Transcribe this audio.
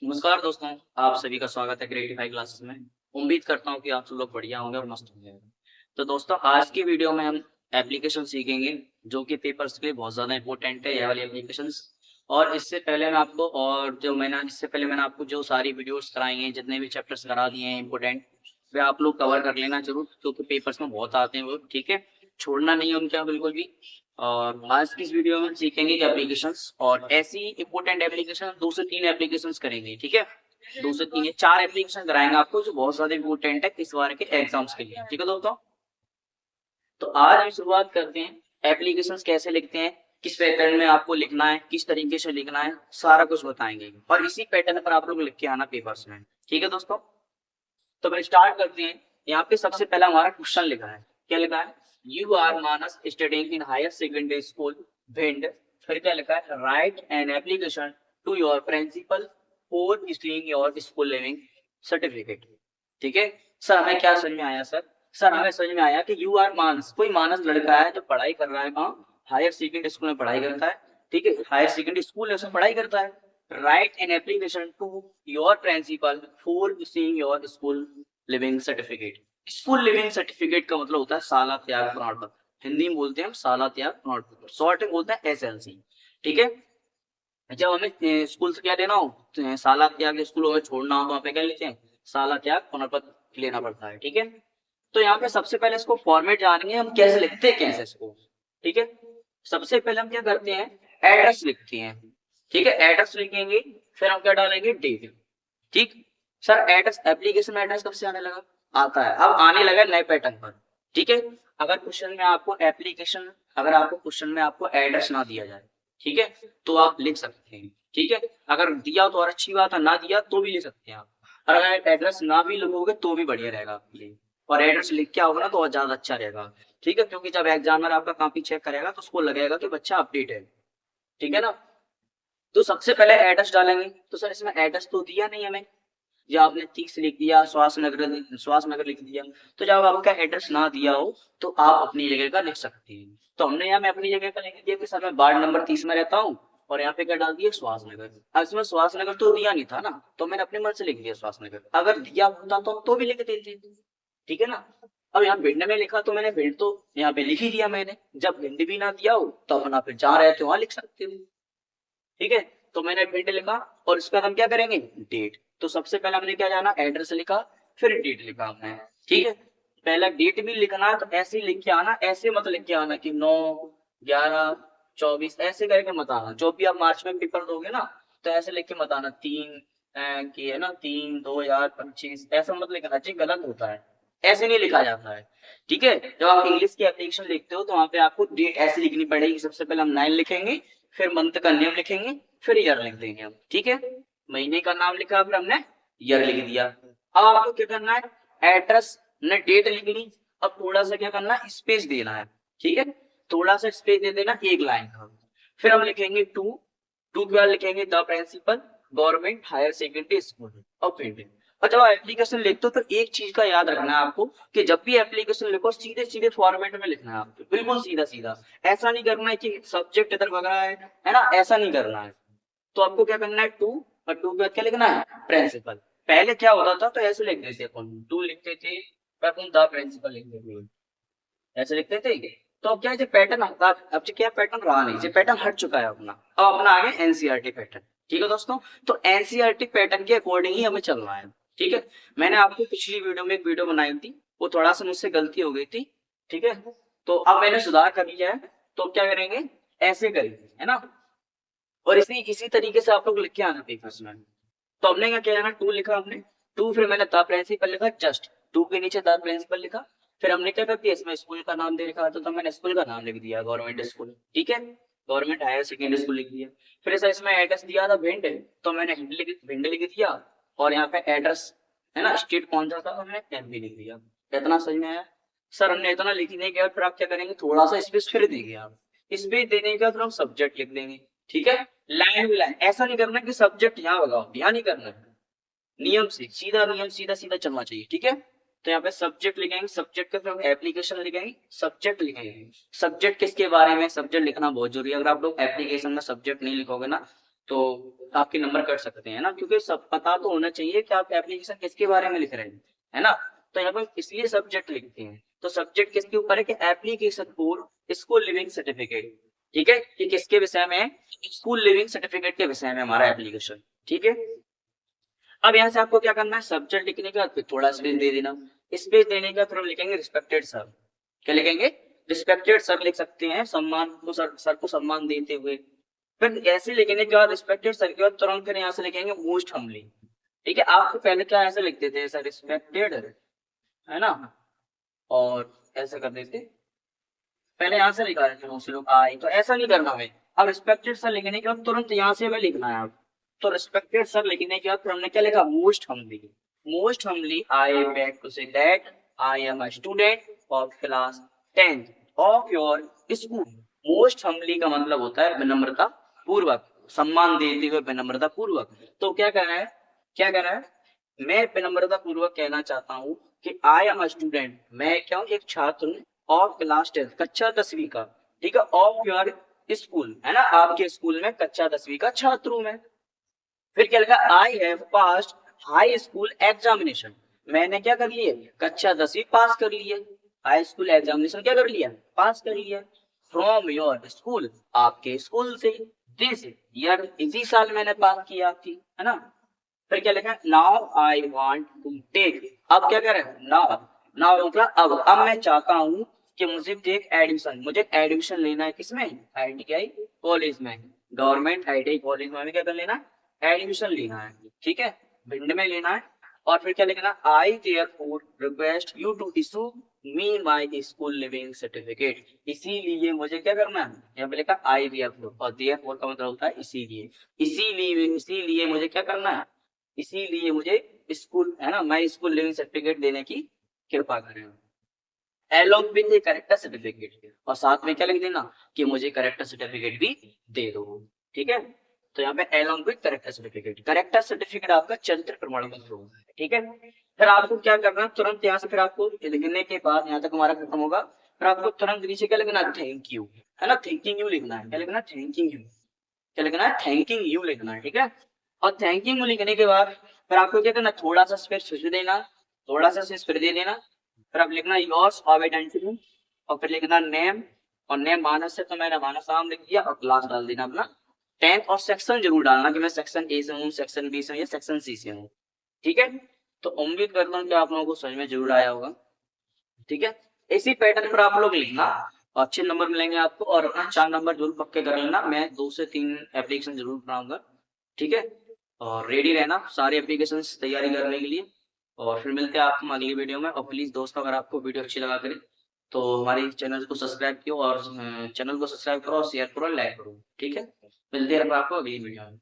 नमस्कार दोस्तों, आप सभी का स्वागत है क्रिएटिफाई क्लासेस में। उम्मीद करता हूँ कि आप सब लोग बढ़िया होंगे और मस्त होंगे। तो दोस्तों, आज की वीडियो में हम एप्लीकेशन सीखेंगे जो कि पेपर्स के लिए बहुत ज़्यादा इम्पोर्टेंट है, ये वाली एप्लीकेशंस। और इससे पहले मैंने आपको जो सारी वीडियोस कराई हैं, जितने भी चैप्टर्स करा दिए हैं इम्पोर्टेंट, वे आप लोग कवर कर लेना ज़रूर, क्योंकि पेपर्स में बहुत आते हैं वो, ठीक है? छोड़ना नहीं है उनका बिल्कुल भी। और आज की इस वीडियो में हम सीखेंगे कि एप्लीकेशंस और ऐसी इंपॉर्टेंट एप्लीकेशन 2 से 3 एप्लीकेशंस करेंगे, ठीक है? 2 से 3 या 4 एप्लीकेशन कराएँगे आपको जो बहुत ज़्यादा इंपॉर्टेंट है इस बार के एग्ज़ाम्स के लिए, ठीक है दोस्तों? तो आज हम शुरुआत करते हैं, एप्लीकेशंस कैसे लिखते हैं, किस पैटर्न में आपको लिखना है, किस तरीके से लिखना है, सारा कुछ बताएँगे और इसी पैटर्न पर आप लोग लिख के आना पेपर्स में, ठीक है दोस्तों? तो फिर स्टार्ट करते हैं। यहाँ पे सबसे पहला हमारा क्वेश्चन लिखा है। क्या लिखा है? You are Manas studying in higher secondary school Bhind. फिर क्या लिखा है? Write an application to your principal for issuing your school leaving certificate. ठीक है सर, हमें क्या समझ में आया सर? सर, हमें समझ में आया कि यू आर मानस, कोई मानस लड़का है जो पढ़ाई कर रहा है, कहाँ? हायर सेकेंडरी स्कूल में पढ़ाई करता है। ठीक है, हायर सेकेंडरी स्कूल है, उसमें पढ़ाई करता है। Write an application to your principal for issuing your school leaving certificate. School leaving certificate का मतलब होता है साला त्याग प्रमाण पत्र। हिंदी में बोलते हैं हम साला त्याग प्रमाण पत्र, शॉर्ट में बोलते हैं एसएलसी। ठीक है, जब हमें स्कूल से क्या लेना हो, तो साला त्याग स्कूलों में छोड़ना हो, तो वहाँ पे क्या लेते हैं? साला त्याग प्रमाण पत्र लेना पड़ता है। ठीक है, तो यहाँ पे सबसे पहले इसको फॉर्मेट जानेंगे हम, कैसे लिखते हैं कैसे इसको। ठीक है, सबसे पहले हम क्या करते हैं? एड्रेस लिखते हैं। ठीक है, एड्रेस लिखेंगे, फिर हम क्या डालेंगे? डेट। ठीक, सर एड्रेस, एप्लीकेशन में एड्रेस कब से आने लगा? आता है, अब आने लगा नए पैटर्न पर। ठीक है, अगर क्वेश्चन में आपको एप्लीकेशन, अगर आपको क्वेश्चन में आपको एड्रेस ना दिया जाए, ठीक है, तो आप लिख सकते हैं। ठीक है, अगर दिया तो और अच्छी बात है, ना दिया तो भी लिख सकते हैं आप। और अगर एड्रेस ना भी लिखोगे तो भी बढ़िया रहेगा आपके लिए, और एड्रेस लिख के आओगे ना तो और ज्यादा अच्छा रहेगा। ठीक है, क्योंकि जब एग्जामिनर आपका कॉपी चेक करेगा तो उसको लगेगा कि बच्चा अपडेट है। ठीक है ना? तो सबसे पहले एड्रेस डालेंगे। तो सर इसमें एड्रेस तो दिया नहीं हमें, या आपने 30 लिख दिया, श्वास नगर लिख दिया। तो जब आपका एड्रेस ना दिया हो तो आप अपनी जगह का लिख सकते हैं। तो हमने यहाँ मैं अपनी जगह का लिख दिया कि सर मैं वार्ड नंबर 30 में रहता हूँ, और यहाँ पे क्या डाल दिया? श्वास नगर। अब इसमें श्वास नगर तो दिया नहीं था ना, तो मैंने अपने मन से लिख दिया श्वास नगर। अगर दिया होता तो भी लिख देते। ठीक है ना? अब यहाँ भिंड में लिखा तो मैंने भिंड तो यहाँ पे लिख ही दिया मैंने। जब भिंड भी ना दिया हो तो अपन आप जहाँ रहते हो वहां लिख सकते हो। ठीक है, तो मैंने भिंड लिखा, और इसका हम क्या करेंगे? डेट। तो सबसे पहले हमने क्या जाना? एड्रेस लिखा, फिर डेट लिखा हमने। ठीक है, पहला डेट भी लिखना है तो ऐसे ही लिख के आना, ऐसे मत लिख के आना कि 9/11/24 ऐसे करके मत आना। जो भी आप मार्च में पेपर दोगे ना, तो ऐसे लिख के मत आना, 3 2/2025 ऐसा मत लिखना जी, गलत होता है। ऐसे नहीं लिखा जाता है। ठीक है, जब आप इंग्लिश की एप्लीकेशन लिखते हो तो वहां पे आपको डेट ऐसे लिखनी पड़ेगी। सबसे पहले हम 9 लिखेंगे, फिर मंथ का नेम लिखेंगे, फिर ईयर लिख देंगे हम। ठीक है, महीने का नाम लिखा, फिर हमने ईयर लिख दिया। अब आपको क्या करना है? एड्रेस ने डेट लिख ली, अब थोड़ा सा क्या करना है? स्पेस देना है। ठीक है, थोड़ा सा स्पेस दे देना, एक लाइन का। फिर हम लिखेंगे टू के बाद लिखेंगे the principal government higher secondary school और पेंटिंग। और जब एप्लीकेशन लिखते हो तो एक चीज का याद रखना है आपको, कि जब भी एप्लीकेशन लिखो सीधे सीधे फॉर्मेट में लिखना है आपको, बिल्कुल सीधा सीधा। ऐसा नहीं करना है कि सब्जेक्ट इधर भग रहा है ना, ऐसा नहीं करना है। तो आपको क्या करना है? टू, और टू के बाद क्या लिखना है? प्रिंसिपल। पहले क्या होता था, तो ऐसे लिखते थे अपन, टू लिखते थे, फिर अपन द प्रिंसिपल लिखते थे, ऐसे लिखते थे। तो अब क्या है, जो पैटर्न आता, अब जो क्या पैटर्न रहा नहीं, जो पैटर्न हट चुका है अपना, अब अपना आ गया एनसीईआरटी पैटर्न। ठीक है दोस्तों, तो एनसीईआरटी पैटर्न के अकॉर्डिंग ही हमें चलना है। ठीक है, मैंने आपको पिछली वीडियो में एक वीडियो बनाई थी, वो थोड़ा सा मुझसे गलती हो गई थी। ठीक है, तो अब मैंने सुधार कर लिया है। तो क्या करेंगे? ऐसे करेंगे, है ना? और इसी तरीके से आप लोग लिख के आना पेपर्स में। तो हमने क्या किया ना, टू लिखा हमने, टू फिर मैंने द प्रिंसिपल लिखा, जस्ट टू के नीचे द प्रिंसिपल लिखा। फिर हमने क्या कर दिया, इसमें स्कूल का नाम दे रखा था, तो मैंने स्कूल का नाम लिख दिया, गवर्नमेंट स्कूल। ठीक है, गवर्नमेंट हायर सेकेंडरी स्कूल लिख दिया। फिर ऐसा इसमें एड्रेस दिया था भिंड, तो मैंने भिंड लिख दिया। और यहाँ पे एड्रेस है ना, स्टेट कौन सा था, तो मैंने एमपी लिख दिया। इतना सही में आया? सर हमने इतना लिखने के बाद फिर आप क्या करेंगे? थोड़ा सा स्पेस फिर देंगे आप। स्पेस देने के बाद फिर हम सब्जेक्ट लिख देंगे। ठीक है, लाइन बाई लाइन, ऐसा नहीं करना कि सब्जेक्ट यहाँ लगाओ, यहाँ नहीं करना है। नियम से सीधा, नियम सीधा सीधा चलना चाहिए। ठीक है, तो यहाँ पे सब्जेक्ट लिखेंगे, सब्जेक्ट का फिर हम एप्लीकेशन लिखेंगे, सब्जेक्ट लिखेंगे। सब्जेक्ट किसके बारे में? सब्जेक्ट लिखना बहुत जरूरी है। अगर आप लोग एप्लीकेशन में सब्जेक्ट नहीं लिखोगे ना, तो आपके नंबर कट सकते हैं ना, क्योंकि सब पता तो होना चाहिए कि आप एप्लीकेशन किसके बारे में लिख रहे हैं, है ना। तो यहाँ पर इसलिए सब्जेक्ट लिखते हैं। तो सब्जेक्ट किसके ऊपर है कि application for school leaving certificate, ठीक है, कि किसके विषय में है, स्कूल लिविंग सर्टिफिकेट के विषय में हमारा एप्लीकेशन, ठीक है। अब यहाँ से आपको क्या करना है, सब्जेक्ट लिखने के बाद फिर थोड़ा स्पेस दे देना। स्पेस देने का फिर हम लिखेंगे रिस्पेक्टेड सर। क्या लिखेंगे, रिस्पेक्टेड सर लिख सकते हैं, सम्मान को सर को सम्मान देते हुए। फिर ऐसे लिखने के बाद रिस्पेक्टेड सर के बाद तुरंत फिर यहाँ से लिखेंगे मोस्ट हम्बली, ठीक है। आपको पहले क्या ऐसे लिखते थे सर रिस्पेक्टेड, है ना, और ऐसे कर देते, पहले यहाँ से लिखा रहे थे लोग आई, तो ऐसा नहीं करना है। अब रिस्पेक्टेड सर लिखने के बाद तुरंत यहाँ से हमें लिखना है। अब तो रिस्पेक्टेड सर लिखने के बाद फिर हमने क्या लिखा, most humbly. Most humbly I beg to say that I am a student of class 10th of your school. Most humbly का मतलब होता है विनम्रता पूर्वक, सम्मान देते हुए विनम्रता पूर्वक। तो क्या कह रहा है, क्या कह रहा है, मैं विनम्रता पूर्वक कहना चाहता हूँ कि आई एम अ स्टूडेंट, मैं क्या हूँ, एक छात्र हूँ, ऑफ क्लास 10th, कक्षा 10वीं का, ठीक है, ऑफ योर स्कूल, है ना, आपके स्कूल में कक्षा 10वीं का छात्र हूँ मैं। फिर क्या लिखा, I have passed high school examination, मैंने क्या कर लिया, कक्षा 10वीं पास कर ली है। हाई स्कूल एग्जामिनेशन क्या कर लिया, पास कर लिया। फ्रॉम योर स्कूल, आपके स्कूल से, दिस ईयर, इसी साल मैंने पास किया थी, है ना। फिर क्या लिखा, now I want to take, अब क्या कर रहे हैं, नाउ, नाउ मतलब अब मैं चाहता हूँ कि मुझे टेक एडमिशन, मुझे एडमिशन लेना है किसमें, ITI कॉलेज में, गवर्नमेंट ITI कॉलेज में हमें क्या कर लेना, एडमिशन लेना है, ठीक है, भिंड में लेना है। और फिर क्या लिखना, I therefore request you to issue me my school leaving certificate, इसीलिए मुझे क्या करना है, यहाँ पे लिखा आई देयरफॉर, और देयरफॉर का मतलब होता है इसीलिए, इसीलिए मुझे क्या करना है, इसीलिए मुझे स्कूल, है ना, मैं स्कूल लिविंग सर्टिफिकेट देने की कृपा करें, एलोंग विद करेक्टर सर्टिफिकेट, और साथ में क्या लिख देना कि मुझे करेक्टर सर्टिफिकेट भी दे दो, ठीक है। तो यहाँ पे along with character certificate, character certificate आपका चरित्र प्रमाण पत्र होगा, ठीक है। फिर आपको क्या करना है, तुरंत यहाँ से फिर आपको लिखने के बाद यहाँ तक हमारा खत्म होगा, फिर आपको तुरंत नीचे क्या लिखना है, थैंक यू, है ना, थैंकिंग यू लिखना है, क्या लिखना है, थैंकिंग यू, क्या लिखना है, थैंकिंग यू लिखना है, ठीक है। और थैंकिंग यू लिखने के बाद फिर आपको क्या करना, थोड़ा सा स्पेस फिर देना, थोड़ा सा स्पेस फिर दे देना। फिर आप लिखना योर्स ऑफ आइडेंटिटी, और फिर लिखना नेम, और नेम मानस है तो मैंने मानस नाम लिख दिया, और क्लास डाल देना अपना 10th, और सेक्शन जरूर डालना कि मैं सेक्शन ए से हूँ, सेक्शन बी से हूँ, या सेक्शन सी से हूँ, ठीक है। तो उम्मीद करता हूँ कि आप लोगों को समझ में जरूर आया होगा, ठीक है। इसी पैटर्न पर आप लोग लिखना, अच्छे नंबर मिलेंगे आपको, और अपना 4 नंबर जरूर पक्के कर लेना, मैं 2 से 3 एप्लीकेशन जरूर बनाऊंगा, ठीक है। और रेडी रहना सारे एप्लीकेशन तैयारी करने के लिए, और फिर मिलते हैं आपको अगली वीडियो में। और प्लीज दोस्तों, अगर आपको वीडियो अच्छी लगा करे तो हमारे चैनल को सब्सक्राइब करो, और चैनल को सब्सक्राइब करो, और शेयर करो, लाइक करो, ठीक है। मिलते हैं आपको अगली वीडियो में।